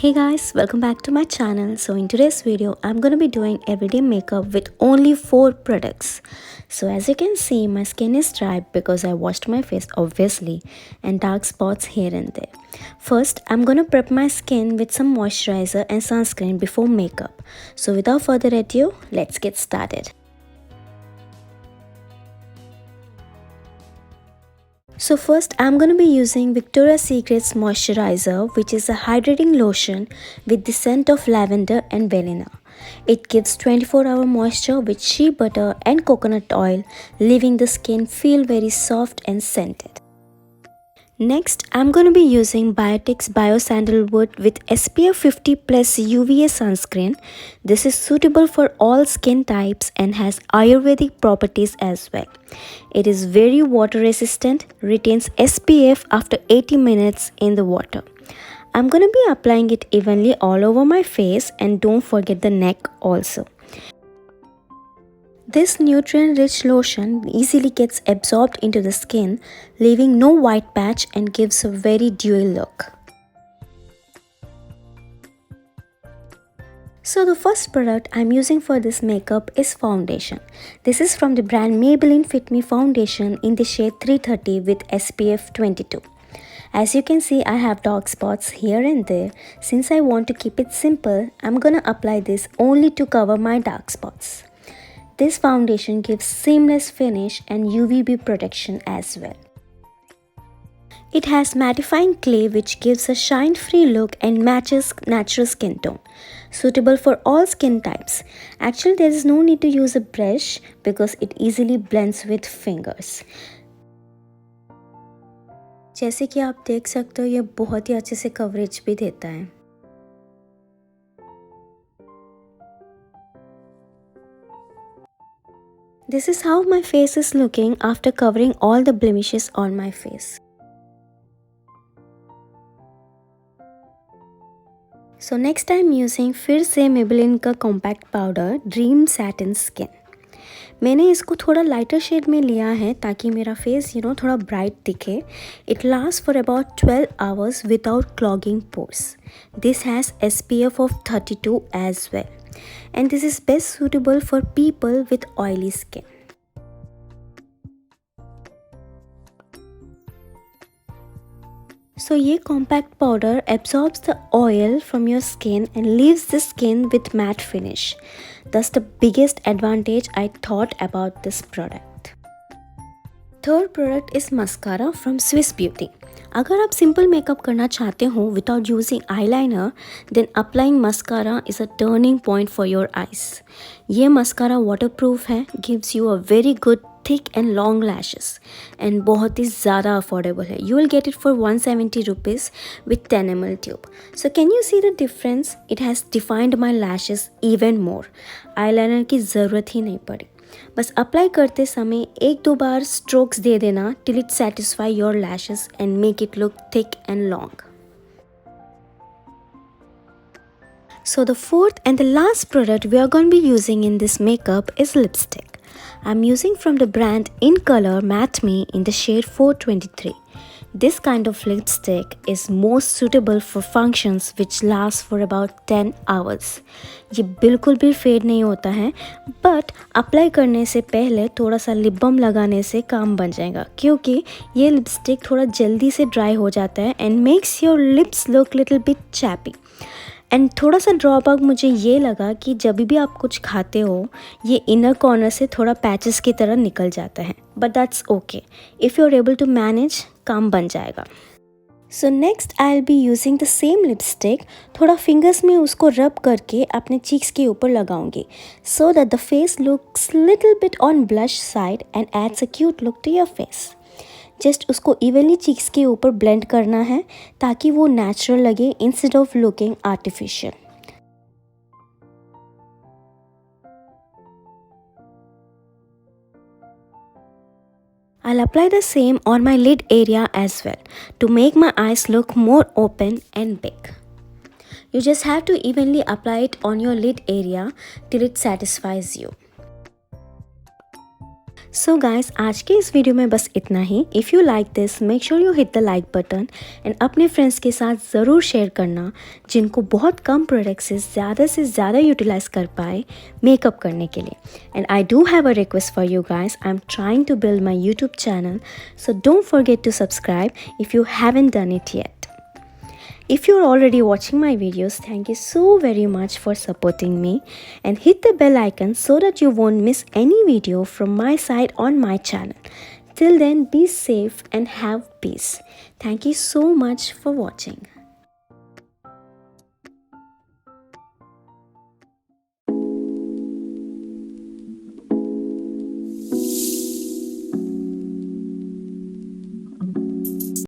Hey guys, welcome back to my channel. So in today's video, I'm going to be doing everyday makeup with only 4 products. So as you can see, my skin is dry because I washed my face obviously and dark spots here and there. First, I'm going to prep my skin with some moisturizer and sunscreen before makeup. So without further ado, let's get started. So first I'm going to be using Victoria's Secret's moisturizer, which is a hydrating lotion with the scent of lavender and vanilla. It gives 24-hour moisture with shea butter and coconut oil, leaving the skin feel very soft and scented. Next, I'm going to be using Biotics Bio Sandalwood with SPF 50 plus UVA sunscreen. This is suitable for all skin types and has Ayurvedic properties as well. It is very water resistant, retains SPF after 80 minutes in the water. I'm going to be applying it evenly all over my face, and don't forget the neck also. This nutrient-rich lotion easily gets absorbed into the skin, leaving no white patch and gives a very dewy look. So the first product I'm using for this makeup is foundation. This is from the brand Maybelline Fit Me Foundation in the shade 330 with SPF 22. As you can see, I have dark spots here and there. Since I want to keep it simple, I'm gonna apply this only to cover my dark spots. This foundation gives seamless finish and UVB protection as well. It has mattifying clay which gives a shine-free look and matches natural skin tone. Suitable for all skin types. Actually, there is no need to use a brush because it easily blends with fingers. जैसे कि आप देख सकते हो, ये बहुत ही अच्छे से कवरेज भी देता है. This is how my face is looking after covering all the blemishes on my face. So next I'm using फिर से Maybelline का compact powder dream satin skin. मैंने इसको थोड़ा लाइटर शेड में लिया है ताकि मेरा फेस थोड़ा ब्राइट दिखे. It lasts for about 12 hours without clogging pores. This has SPF of 32 as well. And this is best suitable for people with oily skin. So ये compact powder absorbs the oil from your skin and leaves the skin with matte finish. That's the biggest advantage I thought about this product. Third product is mascara from Swiss Beauty. अगर आप simple makeup करना चाहते हो without using eyeliner, then applying mascara is a turning point for your eyes. ये mascara waterproof है, gives you a very good thick and long lashes and बहुत ही ज़्यादा affordable है. You will get it for 170 rupees with 10 ml tube. So can you see the difference? It has defined my lashes even more. Eyeliner की ज़रूरत ही नहीं पड़ी. बस apply करते समय 1-2 बार स्ट्रोक्स दे देना till it satisfy your lashes and make it look thick and long. So the fourth and the last product we are going to be using in this makeup is lipstick. I'm using from the brand In Color Matte Me in the shade 423. This kind of lipstick is most suitable for functions which last for about 10 hours. ये बिल्कुल भी fade नहीं होता है, but apply करने से पहले थोड़ा सा लिप बाम लगाने से काम बन जाएगा, क्योंकि ये लिपस्टिक थोड़ा जल्दी से ड्राई हो जाता है and makes your lips look little bit chappy. And थोड़ा सा ड्रॉबैक मुझे ये लगा कि जब भी आप कुछ खाते हो, ये इनर कॉर्नर से थोड़ा पैचेस की तरह निकल जाता है, but that's okay. If you are able to manage, काम बन जाएगा. So next I will be using the same lipstick. थोड़ा फिंगर्स में उसको रब करके अपने चीक्स के ऊपर लगाऊंगी so that the face looks little bit on blush side and adds a cute look to your face. Just उसको evenly cheeks के ऊपर ब्लेंड करना है ताकि वो नेचुरल लगे instead of looking artificial. I'll apply the same on my lid area as well to make my eyes look more open and big. You just have to evenly apply it on your lid area till it satisfies you. So guys, आज के इस video में बस इतना ही। If you like this, make sure you hit the like button and अपने friends के साथ ज़रूर शेयर करना जिनको बहुत कम प्रोडक्ट से ज़्यादा यूटिलाइज कर पाए मेकअप करने के लिए। And I do have a request for you guys, I am trying to build my YouTube channel, so don't forget to subscribe if you haven't done it yet. If you're already watching my videos, thank you so very much for supporting me, and hit the bell icon so that you won't miss any video from my side on my channel. Till then, be safe and have peace. Thank you so much for watching.